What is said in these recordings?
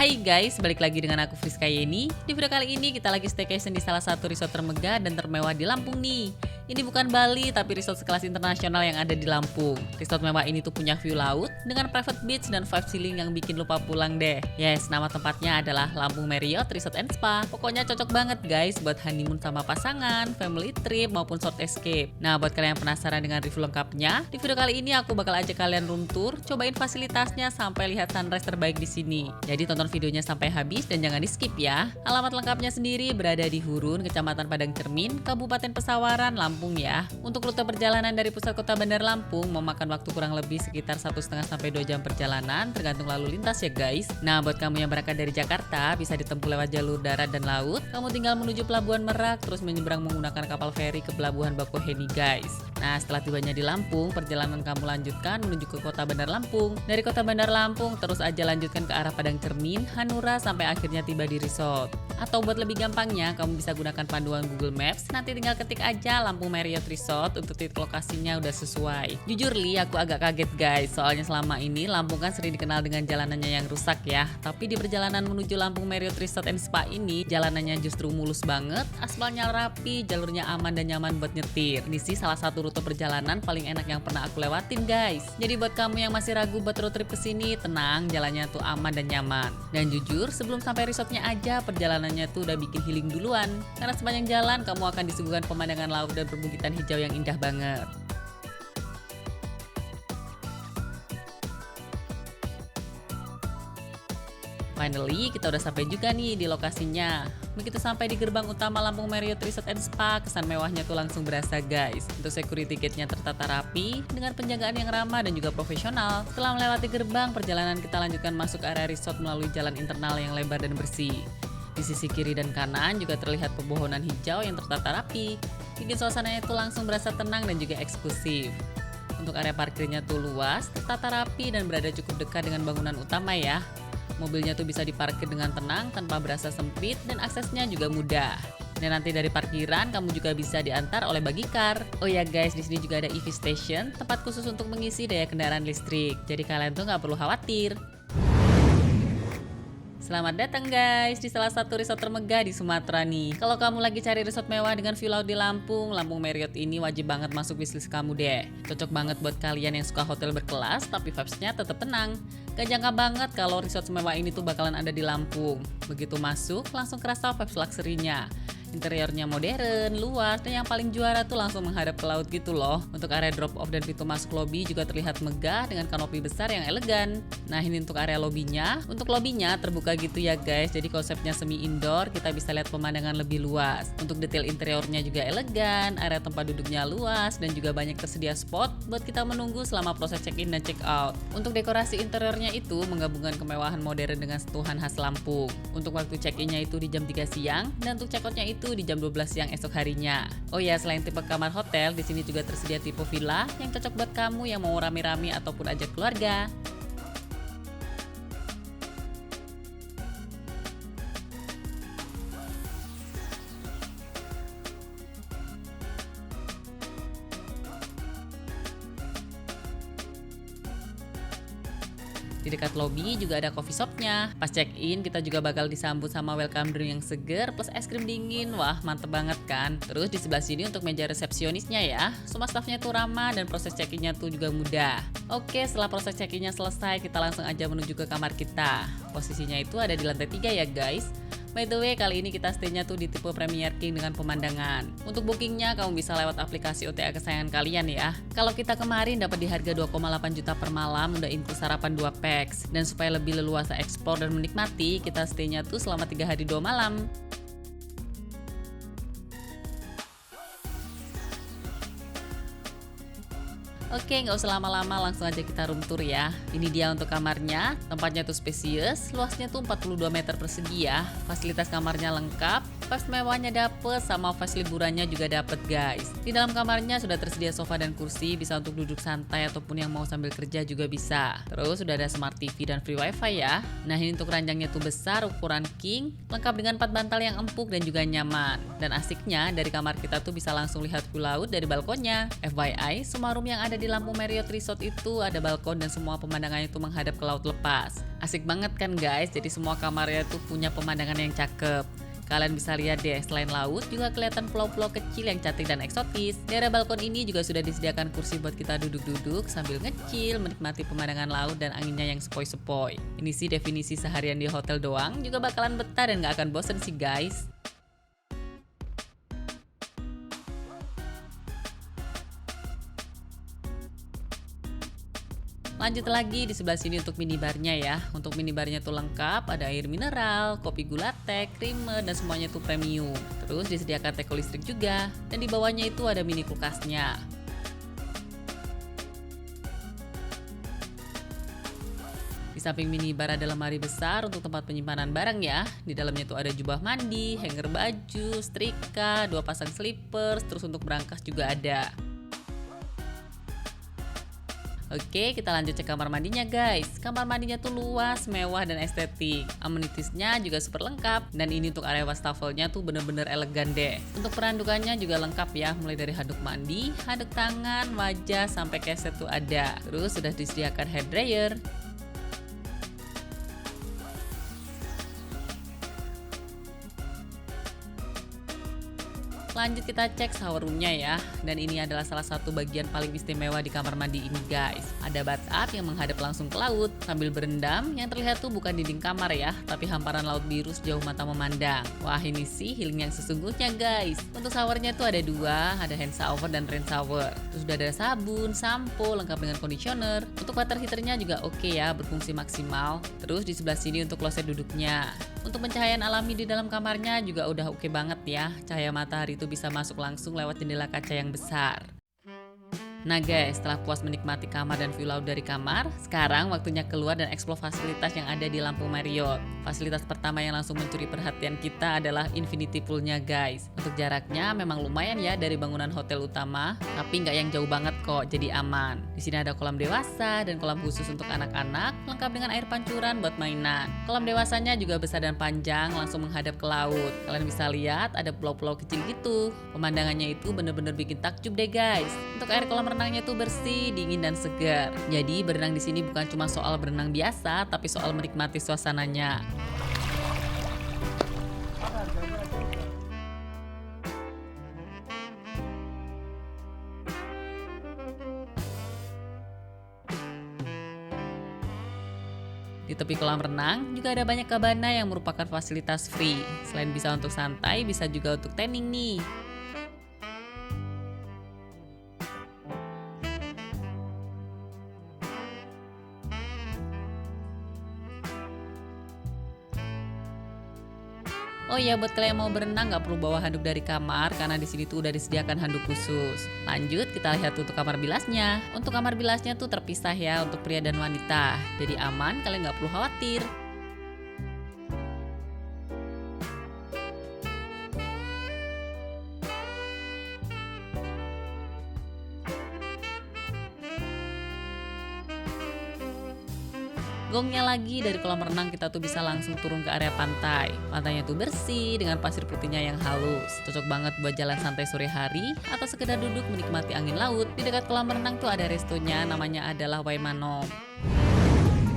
Hai guys, balik lagi dengan aku Friska Yeni. Di video kali ini kita lagi staycation di salah satu resort termegah dan termewah di Lampung nih. Ini bukan Bali tapi resort sekelas internasional yang ada di Lampung. Resort mewah ini tuh punya view laut dengan private beach dan vibe chilling yang bikin lupa pulang deh. Yes, nama tempatnya adalah Lampung Marriott Resort and Spa. Pokoknya cocok banget guys buat honeymoon sama pasangan, family trip maupun short escape. Nah, buat kalian yang penasaran dengan review lengkapnya, di video kali ini aku bakal ajak kalian room tour, cobain fasilitasnya sampai lihat sunrise terbaik di sini. Jadi tonton videonya sampai habis dan jangan di skip ya. Alamat lengkapnya sendiri berada di Hurun, Kecamatan Padang Cermin, Kabupaten Pesawaran, Lampung ya. Untuk rute perjalanan dari pusat kota Bandar Lampung memakan waktu kurang lebih sekitar 1,5 sampai 2 jam perjalanan tergantung lalu lintas ya guys. Nah, buat kamu yang berangkat dari Jakarta bisa ditempuh lewat jalur darat dan laut. Kamu tinggal menuju Pelabuhan Merak terus menyeberang menggunakan kapal feri ke Pelabuhan Bakauheni guys. Nah, setelah tibanya di Lampung, perjalanan kamu lanjutkan menuju ke kota Bandar Lampung. Dari kota Bandar Lampung terus aja lanjutkan ke arah Padang Cermin, Hanura sampai akhirnya tiba di resort. Atau buat lebih gampangnya, kamu bisa gunakan panduan Google Maps. Nanti tinggal ketik aja Lampung Marriott Resort untuk titik lokasinya udah sesuai. Jujur Li, aku agak kaget guys. Soalnya selama ini Lampung kan sering dikenal dengan jalanannya yang rusak ya. Tapi di perjalanan menuju Lampung Marriott Resort and Spa ini, jalanannya justru mulus banget, aspalnya rapi, jalurnya aman dan nyaman buat nyetir. Ini sih salah satu rute perjalanan paling enak yang pernah aku lewatin guys. Jadi buat kamu yang masih ragu buat road trip kesini, tenang, jalannya tuh aman dan nyaman. Dan jujur, sebelum sampai resortnya aja, perjalanannya tuh udah bikin healing duluan. Karena sepanjang jalan kamu akan disuguhkan pemandangan laut dan perbukitan hijau yang indah banget. Finally, kita udah sampai juga nih di lokasinya. Begitu sampai di gerbang utama Lampung Marriott Resort and Spa, kesan mewahnya tuh langsung berasa guys. Untuk security gate-nya tertata rapi, dengan penjagaan yang ramah dan juga profesional. Setelah melewati gerbang, perjalanan kita lanjutkan masuk area resort melalui jalan internal yang lebar dan bersih. Di sisi kiri dan kanan juga terlihat pepohonan hijau yang tertata rapi. Bikin suasananya tuh langsung berasa tenang dan juga eksklusif. Untuk area parkirnya tuh luas, tertata rapi dan berada cukup dekat dengan bangunan utama ya. Mobilnya tuh bisa diparkir dengan tenang tanpa berasa sempit dan aksesnya juga mudah. Dan nanti dari parkiran kamu juga bisa diantar oleh bagicar. Oh ya guys, di sini juga ada EV station, tempat khusus untuk mengisi daya kendaraan listrik. Jadi kalian tuh nggak perlu khawatir. Selamat datang guys di salah satu resort termegah di Sumatera nih. Kalau kamu lagi cari resort mewah dengan view laut di Lampung, Lampung Marriott ini wajib banget masuk wishlist kamu deh. Cocok banget buat kalian yang suka hotel berkelas tapi vibes-nya tetap tenang. Gak jangka banget kalau resort semewah ini tuh bakalan ada di Lampung. Begitu masuk langsung kerasa vibes luxury-nya. Interiornya modern, luas, dan yang paling juara tuh langsung menghadap ke laut gitu loh. Untuk area drop off dan pintu masuk lobi juga terlihat megah dengan kanopi besar yang elegan. Nah, ini untuk area lobinya. Untuk lobinya terbuka gitu ya guys, jadi konsepnya semi indoor, kita bisa lihat pemandangan lebih luas. Untuk detail interiornya juga elegan, area tempat duduknya luas, dan juga banyak tersedia spot buat kita menunggu selama proses check-in dan check-out. Untuk dekorasi interiornya itu menggabungkan kemewahan modern dengan sentuhan khas Lampung. Untuk waktu check-innya itu di jam 3 siang, dan untuk check-outnya itu di jam 12 siang esok harinya. Oh ya, selain tipe kamar hotel, di sini juga tersedia tipe villa yang cocok buat kamu yang mau rame-rame ataupun ajak keluarga. Di dekat lobi juga ada coffee shopnya. Pas check-in kita juga bakal disambut sama welcome drink yang seger plus es krim dingin. Wah, mantep banget kan. Terus di sebelah sini untuk meja resepsionisnya ya. Semua staffnya tuh ramah dan proses check-innya tuh juga mudah. Oke, setelah proses check-innya selesai, kita langsung aja menuju ke kamar kita. Posisinya itu ada di lantai 3 ya guys. By the way, kali ini kita stay-nya tuh di tipe Premier King dengan pemandangan. Untuk bookingnya, kamu bisa lewat aplikasi OTA kesayangan kalian ya. Kalau kita kemarin dapat di harga 2,8 juta per malam, udah include sarapan 2 packs. Dan supaya lebih leluasa eksplor dan menikmati, kita stay-nya tuh selama 3 hari 2 malam. Oke, nggak usah lama-lama, langsung aja kita room tour ya. Ini dia untuk kamarnya, tempatnya tuh spesies, luasnya tuh 42 meter persegi ya. Fasilitas kamarnya lengkap, vibes mewahnya dapet, sama vibes liburannya juga dapet guys. Di dalam kamarnya sudah tersedia sofa dan kursi, bisa untuk duduk santai ataupun yang mau sambil kerja juga bisa. Terus sudah ada smart TV dan free wifi ya. Nah, ini untuk ranjangnya tuh besar, ukuran king, lengkap dengan 4 bantal yang empuk dan juga nyaman. Dan asiknya, dari kamar kita tuh bisa langsung lihat view laut dari balkonnya. FYI, semua room yang ada di Lampung Marriott Resort itu ada balkon dan semua pemandangannya itu menghadap ke laut lepas. Asik banget kan guys, jadi semua kamarnya tuh punya pemandangan yang cakep. Kalian bisa lihat deh, selain laut juga kelihatan pulau-pulau kecil yang cantik dan eksotis. Di area balkon ini juga sudah disediakan kursi buat kita duduk-duduk sambil ngecil, menikmati pemandangan laut dan anginnya yang sepoi-sepoi. Ini sih definisi seharian di hotel doang, juga bakalan betah dan gak akan bosen sih guys. Lanjut lagi di sebelah sini untuk minibarnya ya. Untuk minibarnya tuh lengkap, ada air mineral, kopi gula teh, creamer, dan semuanya tuh premium. Terus disediakan teko listrik juga, dan di bawahnya itu ada mini kulkasnya. Di samping minibar ada lemari besar untuk tempat penyimpanan barang ya. Di dalamnya tuh ada jubah mandi, hanger baju, setrika, 2 pasang slippers, terus untuk berangkas juga ada. Oke, kita lanjut cek kamar mandinya guys. Kamar mandinya tuh luas, mewah, dan estetik. Amenitiesnya juga super lengkap. Dan ini untuk area wastafelnya tuh bener-bener elegan deh. Untuk perandukannya juga lengkap ya, mulai dari handuk mandi, handuk tangan, wajah, sampai keset tuh ada. Terus sudah disediakan hair dryer. Lanjut kita cek shower roomnya ya. Dan ini adalah salah satu bagian paling istimewa di kamar mandi ini guys. Ada bathtub yang menghadap langsung ke laut. Sambil berendam, yang terlihat tuh bukan dinding kamar ya, tapi hamparan laut biru sejauh mata memandang. Wah, ini sih healing yang sesungguhnya guys. Untuk showernya tuh ada 2, ada hand shower dan rain shower. Terus udah ada sabun, sampo, lengkap dengan conditioner. Untuk water heaternya juga oke ya, berfungsi maksimal. Terus di sebelah sini untuk kloset duduknya. Untuk pencahayaan alami di dalam kamarnya juga udah oke banget ya. Cahaya matahari itu bisa masuk langsung lewat jendela kaca yang besar. Nah guys, setelah puas menikmati kamar dan view laut dari kamar, sekarang waktunya keluar dan eksplor fasilitas yang ada di Lampung Marriott. Fasilitas pertama yang langsung mencuri perhatian kita adalah infinity poolnya guys. Untuk jaraknya memang lumayan ya dari bangunan hotel utama, tapi nggak yang jauh banget kok, jadi aman. Di sini ada kolam dewasa dan kolam khusus untuk anak-anak, lengkap dengan air pancuran buat mainan. Kolam dewasanya juga besar dan panjang, langsung menghadap ke laut. Kalian bisa lihat ada pulau-pulau kecil gitu. Pemandangannya itu bener-bener bikin takjub deh guys. Untuk air kolam renangnya tuh bersih, dingin, dan segar. Jadi berenang di sini bukan cuma soal berenang biasa, tapi soal menikmati suasananya. Di tepi kolam renang juga ada banyak cabana yang merupakan fasilitas free. Selain bisa untuk santai, bisa juga untuk tanning nih. Oh iya, buat kalian yang mau berenang nggak perlu bawa handuk dari kamar karena di sini tuh udah disediakan handuk khusus. Lanjut kita lihat untuk kamar bilasnya. Untuk kamar bilasnya tuh terpisah ya untuk pria dan wanita. Jadi aman, kalian nggak perlu khawatir. Gongnya lagi dari kolam renang kita tuh bisa langsung turun ke area pantai. Pantainya tuh bersih dengan pasir putihnya yang halus. Cocok banget buat jalan santai sore hari atau sekedar duduk menikmati angin laut. Di dekat kolam renang tuh ada restonya, namanya adalah Waimanom.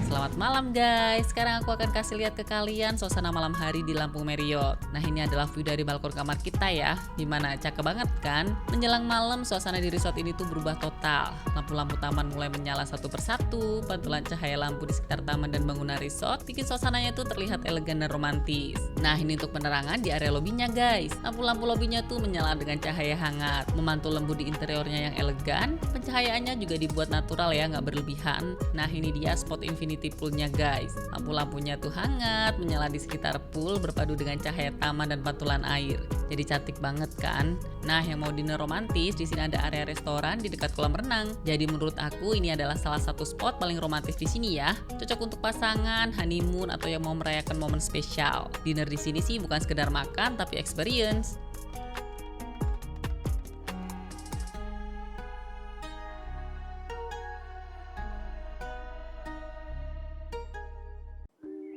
Selamat malam guys, sekarang aku akan kasih lihat ke kalian suasana malam hari di Lampung Marriott. Nah ini adalah view dari balkon kamar kita ya. Gimana, cakep banget kan? Menjelang malam suasana di resort ini tuh berubah total. Lampu-lampu taman mulai menyala satu persatu. Pantulan cahaya lampu di sekitar taman dan bangunan resort bikin suasananya tuh terlihat elegan dan romantis. Nah ini untuk penerangan di area lobinya guys. Lampu-lampu lobinya tuh menyala dengan cahaya hangat, memantul lembut di interiornya yang elegan. Pencahayaannya juga dibuat natural ya, nggak berlebihan. Nah ini dia spot infinity poolnya guys. Lampu-lampunya tuh hangat, menyala di sekitar pool berpadu dengan cahaya taman dan pantulan air. Jadi cantik banget kan? Nah yang mau dinner romantis, di sini ada area restoran di dekat kolam renang. Jadi menurut aku ini adalah salah satu spot paling romantis di sini ya. Cocok untuk pasangan, honeymoon, atau yang mau merayakan momen spesial. Dinner di sini sih bukan sekedar makan, tapi experience.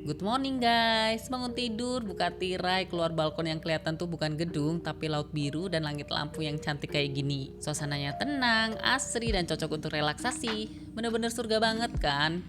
Good morning guys, bangun tidur, buka tirai, keluar balkon yang kelihatan tuh bukan gedung tapi laut biru dan langit lampu yang cantik kayak gini. Suasananya tenang, asri dan cocok untuk relaksasi. Bener-bener surga banget kan?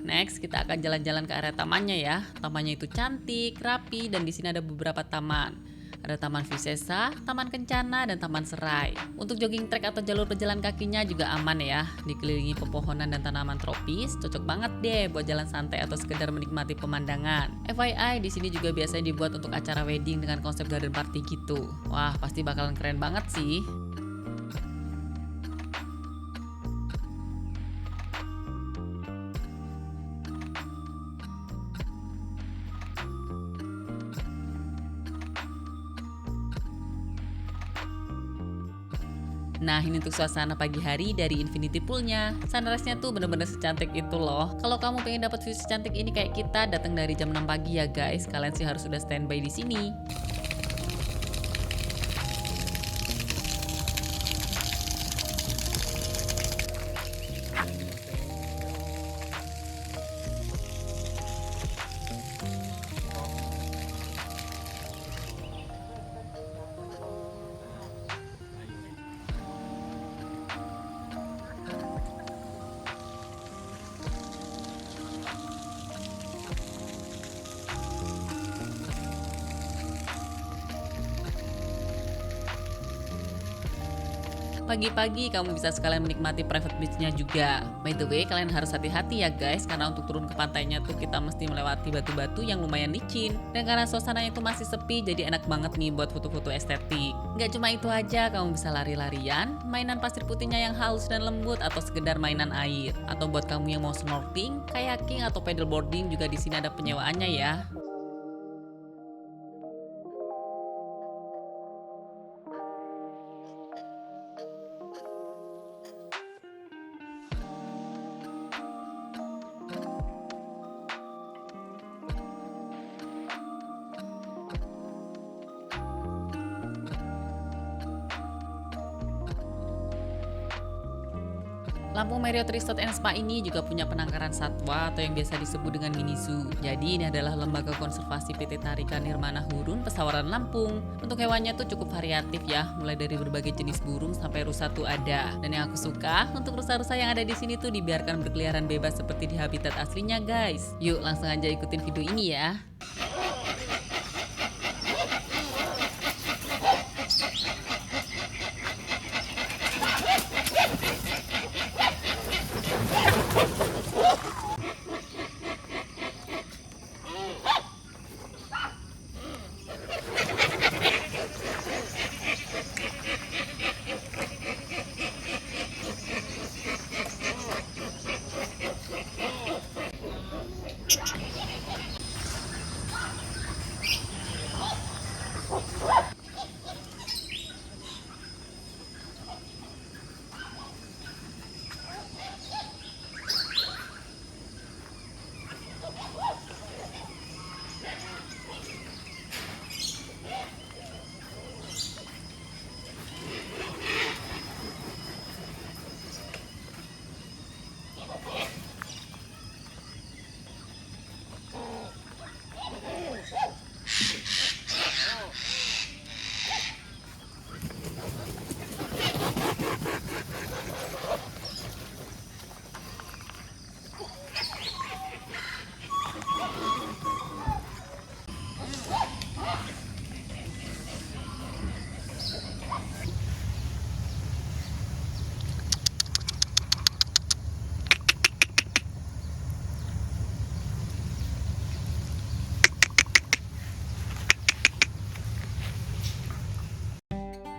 Next, kita akan jalan-jalan ke area tamannya ya. Tamannya itu cantik, rapi, dan di sini ada beberapa taman. Ada Taman Visesa, Taman Kencana, dan Taman Serai. Untuk jogging track atau jalur pejalan kakinya juga aman ya. Dikelilingi pepohonan dan tanaman tropis, cocok banget deh buat jalan santai atau sekedar menikmati pemandangan. FYI, di sini juga biasanya dibuat untuk acara wedding dengan konsep garden party gitu. Wah, pasti bakalan keren banget sih. Nah, ini untuk suasana pagi hari dari infinity poolnya. Sunrise-nya tuh bener-bener secantik itu loh. Kalau kamu pengen dapat view secantik ini kayak kita, datang dari jam 6 pagi ya guys. Kalian sih harus sudah standby di sini. Pagi-pagi kamu bisa sekalian menikmati private beach-nya juga. By the way, kalian harus hati-hati ya guys, karena untuk turun ke pantainya tuh kita mesti melewati batu-batu yang lumayan licin. Dan karena suasananya itu masih sepi, jadi enak banget nih buat foto-foto estetik. Nggak cuma itu aja, kamu bisa lari-larian, mainan pasir putihnya yang halus dan lembut, atau sekedar mainan air. Atau buat kamu yang mau snorkeling, kayaking, atau paddleboarding juga di sini ada penyewaannya ya. Lampung Marriott Resort and Spa ini juga punya penangkaran satwa atau yang biasa disebut dengan mini zoo. Jadi ini adalah lembaga konservasi PT Tarika Nirmana Hurun Pesawaran Lampung. Untuk hewannya tuh cukup variatif ya, mulai dari berbagai jenis burung sampai rusa tuh ada. Dan yang aku suka, untuk rusa-rusa yang ada di sini tuh dibiarkan berkeliaran bebas seperti di habitat aslinya guys. Yuk langsung aja ikutin video ini ya.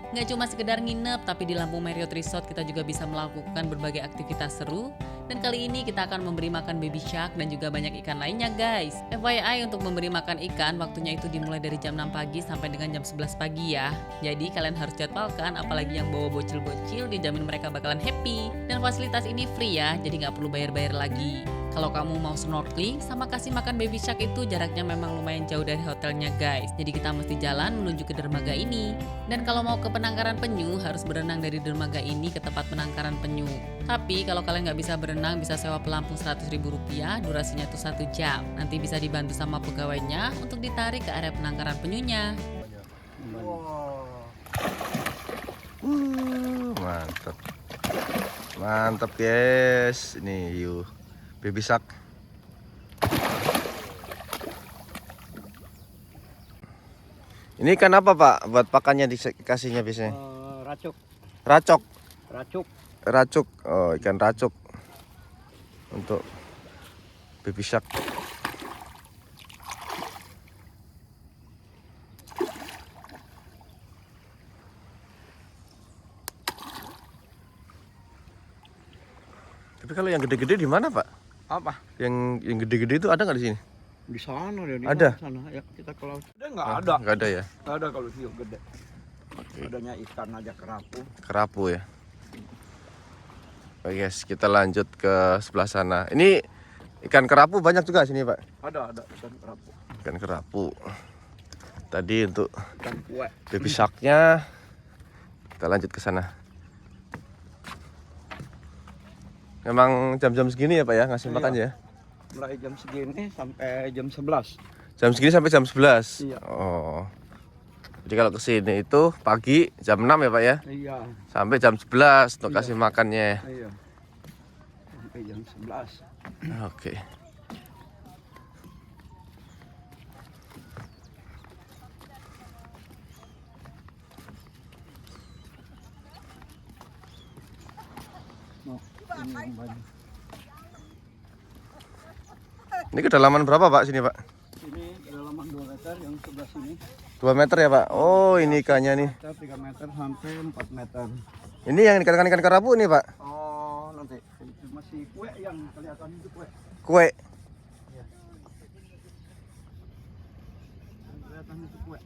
Nggak cuma sekedar nginep, tapi di Lampung Marriott Resort kita juga bisa melakukan berbagai aktivitas seru. Dan kali ini kita akan memberi makan baby shark dan juga banyak ikan lainnya guys. FYI, untuk memberi makan ikan waktunya itu dimulai dari jam 6 pagi sampai dengan jam 11 pagi ya. Jadi kalian harus jadwalkan, apalagi yang bawa bocil-bocil dijamin mereka bakalan happy. Dan fasilitas ini free ya, jadi nggak perlu bayar-bayar lagi. Kalau kamu mau snorkeling sama kasih makan baby shark itu jaraknya memang lumayan jauh dari hotelnya guys. Jadi kita mesti jalan menuju ke dermaga ini. Dan kalau mau ke penangkaran penyu harus berenang dari dermaga ini ke tempat penangkaran penyu. Tapi kalau kalian nggak bisa berenang bisa sewa pelampung Rp100.000, durasinya tuh 1 jam. Nanti bisa dibantu sama pegawainya untuk ditarik ke area penangkaran penyunya. Mantap. Mantap guys. Ini hiu baby shark. Ini ikan apa Pak? Buat pakannya dikasihnya biasanya? Racuk. Racok. Racuk. Racuk. Oh, ikan racuk. Untuk baby shark. Tapi kalau yang gede-gede di mana Pak? Apa? Yang gede-gede itu ada nggak di sini? Di sana deh. Ada? Sana. Ya, kita ke laut. Nggak Oh, ada. nggak ada ya? Nggak ada kalau hiu gede. Oke. Adanya ikan aja kerapu. Kerapu ya. Oke guys, kita lanjut ke sebelah sana. Ini ikan kerapu banyak juga sini Pak. Ada ikan kerapu. Ikan kerapu. Tadi untuk Ikan kue. baby sharknya kita lanjut ke sana. Memang jam-jam segini ya Pak ya ngasih Iya. makan ya? Mulai jam segini sampai jam 11. Jam segini sampai jam 11? Iya. Oh. Jadi kalau ke sini itu pagi jam 6 ya Pak ya? Iya. Sampai jam 11 untuk Iya. kasih makannya. Iya. Sampai jam 11. Oke. Oh, ini yang banyak. Ini kedalaman berapa Pak sini Pak? Ini kedalaman 2 meter yang sebelah sini. 2 meter ya Pak? Oh ini ikannya nih. 3 meter sampai 4 meter. Ini yang dikatakan ikan kerapu nih Pak? Oh, nanti itu masih kue yang kelihatan itu kue. Kue. Yang kelihatan itu kue.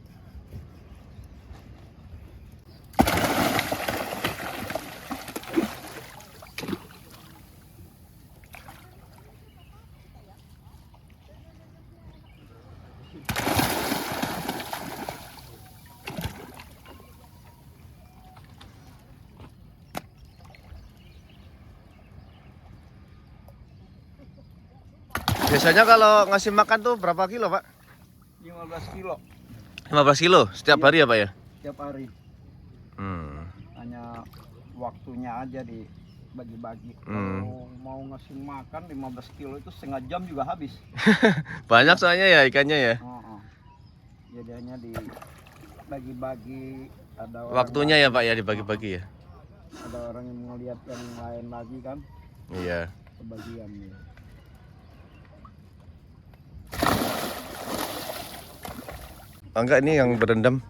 Biasanya kalau ngasih makan tuh berapa kilo Pak? 15 kilo 15 kilo setiap Iya. hari ya Pak ya? tiap hari. Hanya waktunya aja dibagi-bagi. Kalau mau ngasih makan 15 kilo itu setengah jam juga habis. Banyak soalnya ya ikannya ya? Jadi hanya dibagi-bagi. Ada orang Waktunya ya Pak ya dibagi-bagi ya? Ada orang yang melihat yang lain lagi kan, Iya. kebagian ya. Oh, enggak ini yang berendam,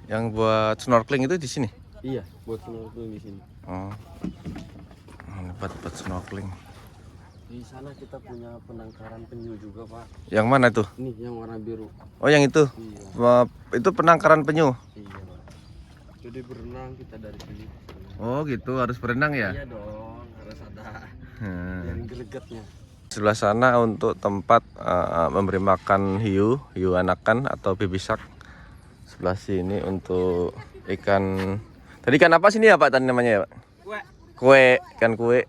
yang buat snorkeling itu di sini? Iya, buat snorkeling di sini. Oh, ini buat snorkeling. Di sana kita punya penangkaran penyu juga Pak. Yang mana tuh? Ini yang warna biru. Oh yang itu? Iya. Itu penangkaran penyu? Iya Pak. Jadi berenang kita dari sini. Oh gitu, harus berenang ya? Iya dong, harus ada Hmm. yang gregetnya. Sebelah sana untuk tempat memberi makan hiu anakan atau baby shark. Sebelah sini untuk ikan. Tadi ikan apa sini ya Pak tadi namanya ya Pak? Kue. Kue, ikan kue.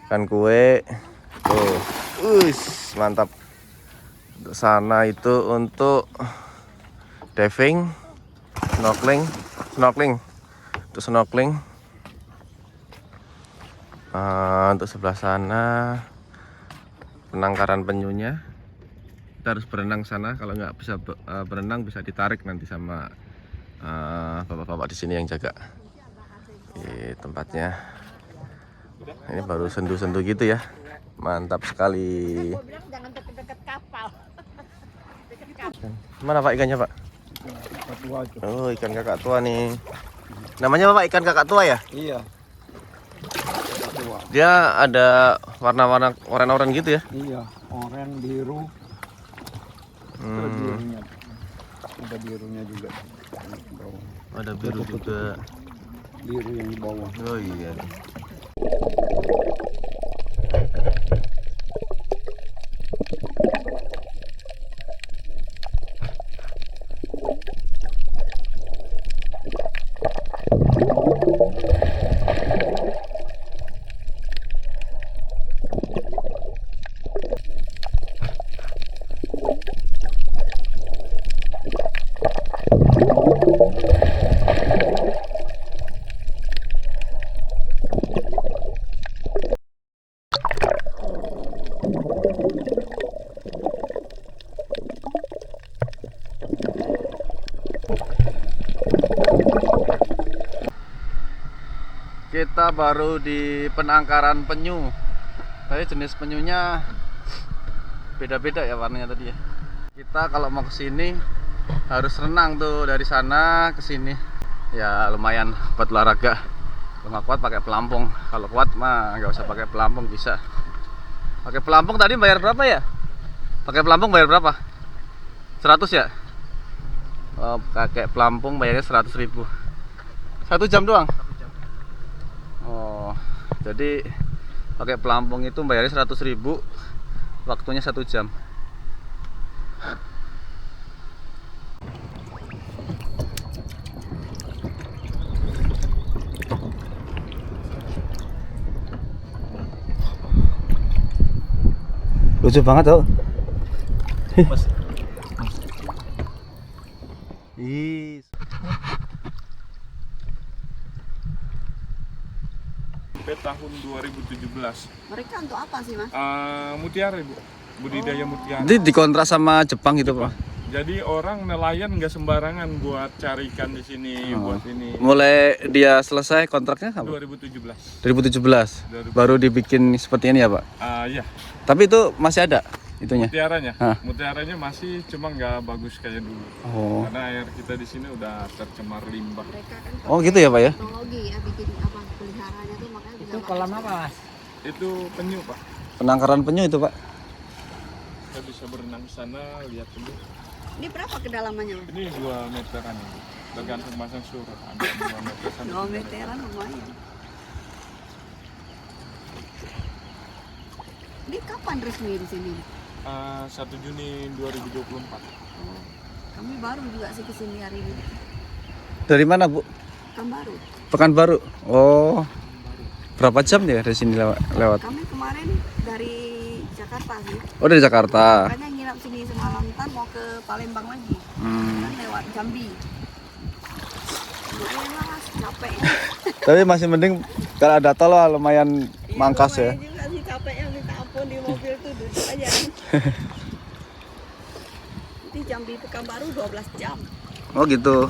Ikan kue. Tuh. Mantap. Untuk sana itu untuk diving, snorkeling. Untuk snorkeling. Untuk sebelah sana penangkaran penyunya. Kita harus berenang sana. Kalau nggak bisa berenang bisa ditarik nanti sama bapak-bapak di sini yang jaga di tempatnya. Ini baru sendu-sendu gitu ya. Mantap sekali. Jangan deket-deket kapal. Mana Pak ikannya Pak? Kakak tua itu. Oh ikan kakak tua nih. Namanya Bapak ikan kakak tua ya? Iya. Kakak tua. Dia ada warna-warna oranye gitu ya? Iya, oranye, biru. Ada birunya. Ada birunya juga. Di bawah. Ada biru juga. Biru yang di bawah. Oh iya. Kita baru di penangkaran penyu. Tadi jenis penyunya beda-beda ya warnanya tadi ya. Kita kalau mau ke sini harus renang tuh dari sana ke sini. Ya lumayan buat olahraga. Kalau nggak kuat pakai pelampung. Kalau kuat mah nggak usah pakai pelampung, bisa. Pakai pelampung tadi bayar berapa ya? Pakai pelampung bayar berapa? 100 ya? Oh, pakai pelampung bayarnya 100.000. 1 jam doang? Oh, jadi pakai pelampung itu bayarnya 100.000, waktunya 1 jam. Lucu banget tuh. Is. Tahun 2017. Mereka untuk apa sih, Mas? Mutiara, Ibu. Budidaya mutiara. Jadi dikontrak sama Jepang gitu, Pak. Jadi orang nelayan nggak sembarangan buat cari ikan di sini, buat ini. Mulai dia selesai kontraknya kapan? 2017. 2017. Baru dibikin seperti ini ya, Pak. Iya, Tapi itu masih ada itunya. mutiaranya. Hah. Mutiaranya masih cuma nggak bagus kayak dulu. Oh. Karena air kita di sini udah tercemar limbah. Mereka kan Oh, gitu ya, Pak ya? teknologi ya, bikin apa peliharanya tuh makanya bisa Kolam apa, Mas? Itu penyu, Pak. Penangkaran penyu itu, Pak. Kita bisa berenang ke sana, lihat penyu. Ini berapa kedalamannya, Mas? Ini 2 meteran ini. Tergantung pasang surut. Ada 2 meter sampai 2 3 meter. meteran lumayan. Ini kapan resmi di sini? 1 Juni 2024. Oh, kami baru juga sih kesini hari ini. Dari mana, Bu? Kan baru. Pekanbaru. Oh. Berapa jam ya dari sini lewat? Kami kemarin dari Jakarta sih. Oh, dari Jakarta. Makanya nginap sini semalam, ntar mau ke Palembang lagi. Kan lewat Jambi. Lumayan lah, Mas, capek. Tapi masih mending kalau ada tol lah, lumayan mangkas ya. Lumayan juga sih capeknya, minta ampun di mobil tuh duduk aja. Di Jambi Pekanbaru 12 jam. Oh, gitu.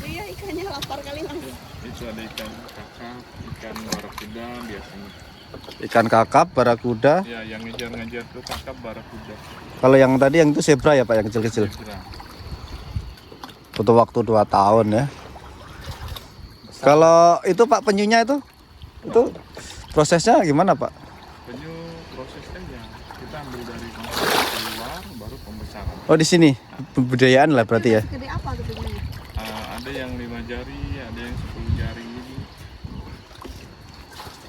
Iya, ikannya lapar kali, Mas. Itu ada ikan kakap, ikan barakuda biasanya. Ikan kakap, barakuda. Ya, yang ngejar-ngejar tuh kakap barakuda. Kalau yang tadi yang itu zebra ya, Pak, yang kecil-kecil. Kira. Butuh waktu 2 tahun ya. Kalau itu Pak penyunya itu prosesnya gimana, Pak? Penyu prosesnya ya kita ambil dari konservasi keluar baru pembesaran. Oh, di sini budayaan lah berarti ya. Gede apa tuh penyunya? Ada yang 5 jari, ada yang 10 jari ini.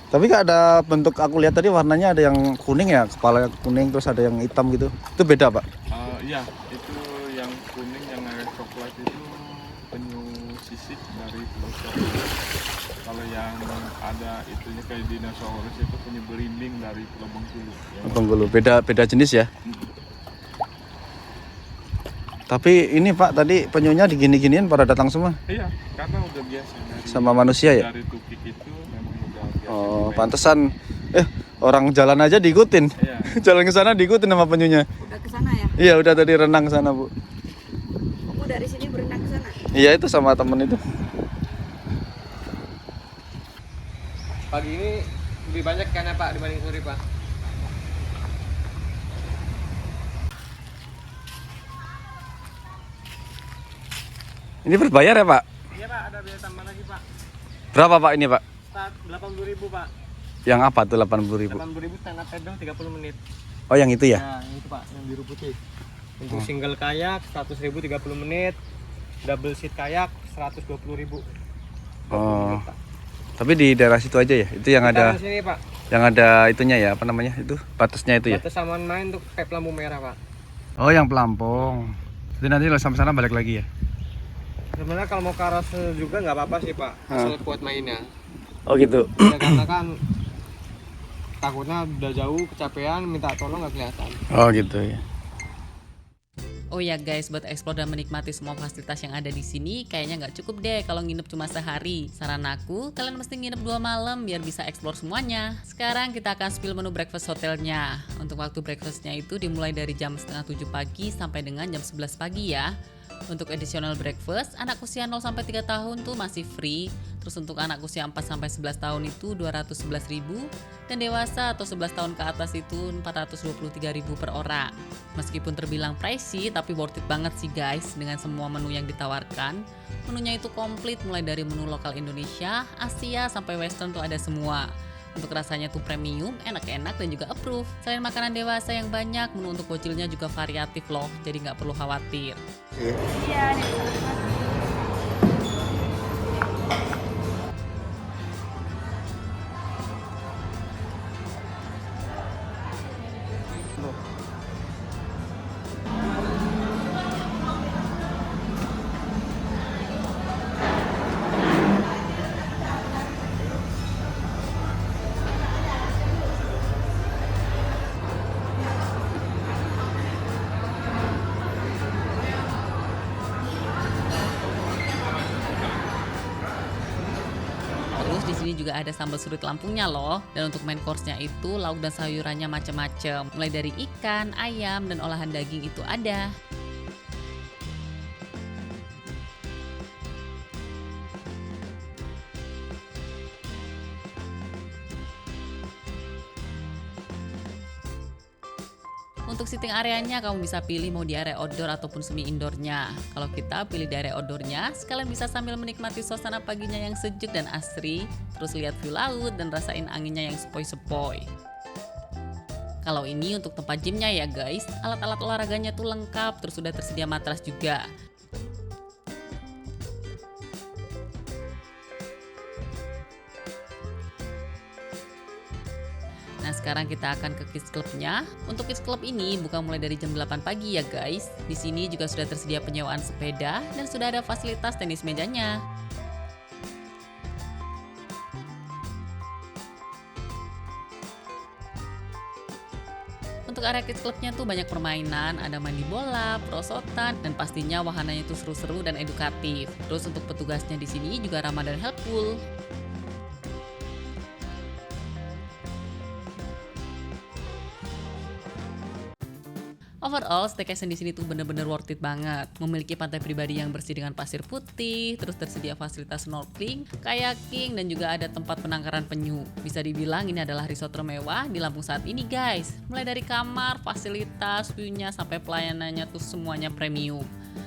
Tapi nggak ada bentuk, aku lihat tadi warnanya ada yang kuning ya, kepala kuning terus ada yang hitam gitu. Itu beda, Pak. Ya, itu yang kuning yang agak coklat itu penyu sisik dari Pulau Sorong. Kalau yang ada itunya kayak dinosaurus itu penyu belimbing dari Pulau Bengkulu. Bengkulu, beda jenis ya. Tapi ini Pak tadi penyunya digini-giniin pada datang semua Iya, karena udah biasa dari sama manusia ya. dari tukik itu memang udah biasa. Oh, pantesan orang jalan aja diikutin. Iya. Jalan ke sana diikutin sama penyunya. Udah ke sana ya? Iya, udah tadi renang ke sana, Bu. Kamu dari sini berenang ke sana? Iya, itu sama temen itu. Pagi ini lebih banyak kan ya Pak dibanding sore Pak? Ini berbayar ya, Pak? Iya Pak, ada biaya tambahan lagi Pak. Berapa, Pak, ini, Pak? Start 80.000 Pak. Yang apa tuh 80.000? 80.000 stand up paddle 30 menit. Oh, yang itu ya? Nah, yang itu Pak, yang biru putih. Untuk single kayak 100.000 30 menit. Double seat kayak 120.000. Oh. Tapi di daerah situ aja ya? Itu yang ada Di sini Pak. yang ada itunya ya, apa namanya? Itu batasnya itu ya? Batas aman main untuk pep lampu merah Pak. Oh, yang pelampung. Jadi nanti lo sampai sana balik lagi ya? Sebenarnya kalau mau ke arah sana juga nggak apa-apa sih Pak, asal kuat mainnya. Oh, gitu. Ya, karena kan takutnya udah jauh kecapean minta tolong nggak kelihatan. Oh, gitu ya. Oh ya guys, buat explore dan menikmati semua fasilitas yang ada di sini, kayaknya nggak cukup deh kalau nginep cuma sehari. Saran aku, kalian mesti nginep 2 malam biar bisa explore semuanya. Sekarang kita akan spill menu breakfast hotelnya. Untuk waktu breakfastnya itu dimulai dari jam setengah 7 pagi sampai dengan jam 11 pagi ya. Untuk additional breakfast, anak usia 0-3 tahun tuh masih free. Terus untuk anak usia 4-11 tahun itu 211.000 dan dewasa atau 11 tahun ke atas itu 423.000 per orang. Meskipun terbilang pricey tapi worth it banget sih guys dengan semua menu yang ditawarkan. Menunya itu komplit mulai dari menu lokal Indonesia, Asia sampai Western tuh ada semua. Untuk rasanya tuh premium, enak-enak dan juga approve. Selain makanan dewasa yang banyak, menu untuk bocilnya juga variatif loh, jadi nggak perlu khawatir. Iya, Terus di sini juga ada sambal surut Lampungnya loh. Dan untuk main course-nya itu lauk dan sayurannya macam-macam. Mulai dari ikan, ayam, dan olahan daging itu ada. Untuk sitting areanya kamu bisa pilih mau di area outdoor ataupun semi indoornya. Kalau kita pilih di area outdoornya, sekalian bisa sambil menikmati suasana paginya yang sejuk dan asri, terus lihat view laut dan rasain anginnya yang sepoi-sepoi. Kalau ini untuk tempat gymnya ya guys, alat-alat olahraganya tuh lengkap, terus sudah tersedia matras juga. Nah sekarang kita akan ke Kids Club-nya. Untuk Kids Club ini buka mulai dari jam 8 pagi ya guys. Di sini juga sudah tersedia penyewaan sepeda dan sudah ada fasilitas tenis mejanya. Untuk area Kids Club-nya tuh banyak permainan, ada mandi bola, perosotan, dan pastinya wahananya itu seru-seru dan edukatif. Terus untuk petugasnya di sini juga ramah dan helpful. Overall, staycation di sini tuh bener-bener worth it banget. Memiliki pantai pribadi yang bersih dengan pasir putih, terus tersedia fasilitas snorkeling, kayaking, dan juga ada tempat penangkaran penyu. Bisa dibilang ini adalah resort termewah di Lampung saat ini guys. Mulai dari kamar, fasilitas, view-nya, sampai pelayanannya tuh semuanya premium.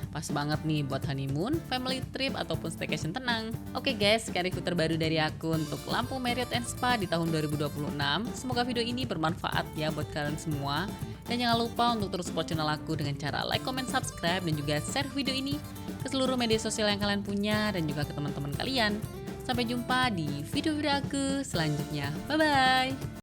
Pas banget nih buat honeymoon, family trip, ataupun staycation tenang. Oke guys, sekian review terbaru dari aku untuk Lampung Marriott & Spa di tahun 2026. Semoga video ini bermanfaat ya buat kalian semua. Dan jangan lupa untuk terus support channel aku dengan cara like, comment, subscribe, dan juga share video ini ke seluruh media sosial yang kalian punya dan juga ke teman-teman kalian. Sampai jumpa di video-video aku selanjutnya. Bye-bye!